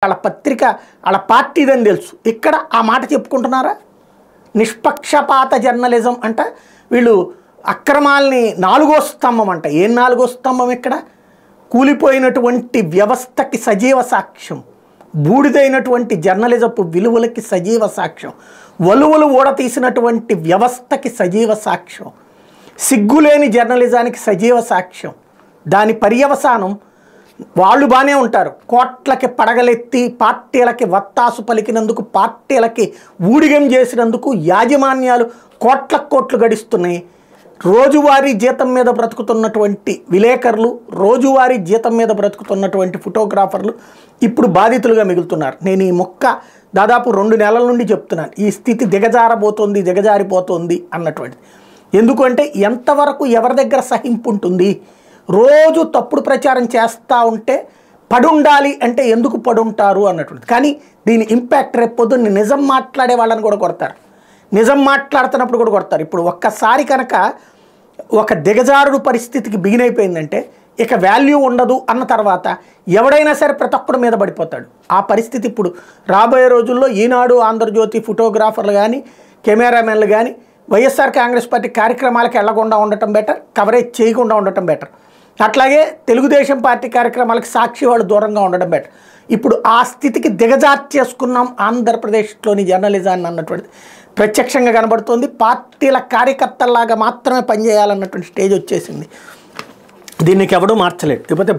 వాళ్ళ పత్రిక వాళ్ళ పార్టీదని తెలుసు. ఇక్కడ ఆ మాట చెప్పుకుంటున్నారా? నిష్పక్షపాత జర్నలిజం అంట. వీళ్ళు అక్రమాల్ని నాలుగో స్తంభం అంట. ఏం నాలుగో స్తంభం? ఇక్కడ కూలిపోయినటువంటి వ్యవస్థకి సజీవ సాక్ష్యం, బూడిదైనటువంటి జర్నలిజపు విలువలకి సజీవ సాక్ష్యం, వలువలు ఊడతీసినటువంటి వ్యవస్థకి సజీవ సాక్ష్యం, సిగ్గులేని జర్నలిజానికి సజీవ సాక్ష్యం. దాని పర్యవసానం వాళ్ళు బాగానే ఉంటారు. కోట్లకి పడగలెత్తి పార్టీలకి వత్తాసు పలికినందుకు, పార్టీలకి ఊడిగం చేసినందుకు యాజమాన్యాలు కోట్లు గడిస్తున్నాయి. రోజువారీ జీతం మీద బ్రతుకుతున్నటువంటి విలేకరులు, రోజువారీ జీతం మీద బ్రతుకుతున్నటువంటి ఫోటోగ్రాఫర్లు ఇప్పుడు బాధితులుగా మిగులుతున్నారు. నేను ఈ దాదాపు 2 నెలల నుండి చెప్తున్నాను, ఈ స్థితి దిగజారిపోతుంది అన్నటువంటిది. ఎందుకంటే ఎంతవరకు ఎవరి దగ్గర సహింపు ఉంటుంది? రోజు తప్పుడు ప్రచారం చేస్తూ ఉంటే పడుండాలి అంటే ఎందుకు పడుంటారు అన్నటువంటిది. కానీ దీని ఇంపాక్ట్ రేపు పొద్దున్న నిజం మాట్లాడే వాళ్ళని కూడా కొడతారు, నిజం మాట్లాడుతున్నప్పుడు కూడా కొడతారు. ఇప్పుడు ఒక్కసారి కనుక ఒక దిగజారుడు పరిస్థితికి బిగినైపోయిందంటే ఇక వాల్యూ ఉండదు అన్న తర్వాత ఎవడైనా సరే ప్రతి ఒక్కడి మీద పడిపోతాడు. ఆ పరిస్థితి ఇప్పుడు రాబోయే రోజుల్లో ఈనాడు, ఆంధ్రజ్యోతి ఫోటోగ్రాఫర్లు కానీ, కెమెరామెన్లు కానీ వైఎస్ఆర్ కాంగ్రెస్ పార్టీ కార్యక్రమాలకు వెళ్లకుండా ఉండటం బెటర్, కవరేజ్ చేయకుండా ఉండటం బెటర్. అట్లాగే తెలుగుదేశం పార్టీ కార్యక్రమాలకు సాక్షి వాళ్ళు దూరంగా ఉండడం బెటర్. ఇప్పుడు ఆ స్థితికి దిగజార్చేసుకున్నాం ఆంధ్రప్రదేశ్లోని జర్నలిజాన్ని అన్నటువంటిది ప్రత్యక్షంగా కనబడుతుంది. పార్టీల కార్యకర్తల్లాగా మాత్రమే పనిచేయాలన్నటువంటి స్టేజ్ వచ్చేసింది. దీనికి ఎవడూ మార్చలేదు. లేకపోతే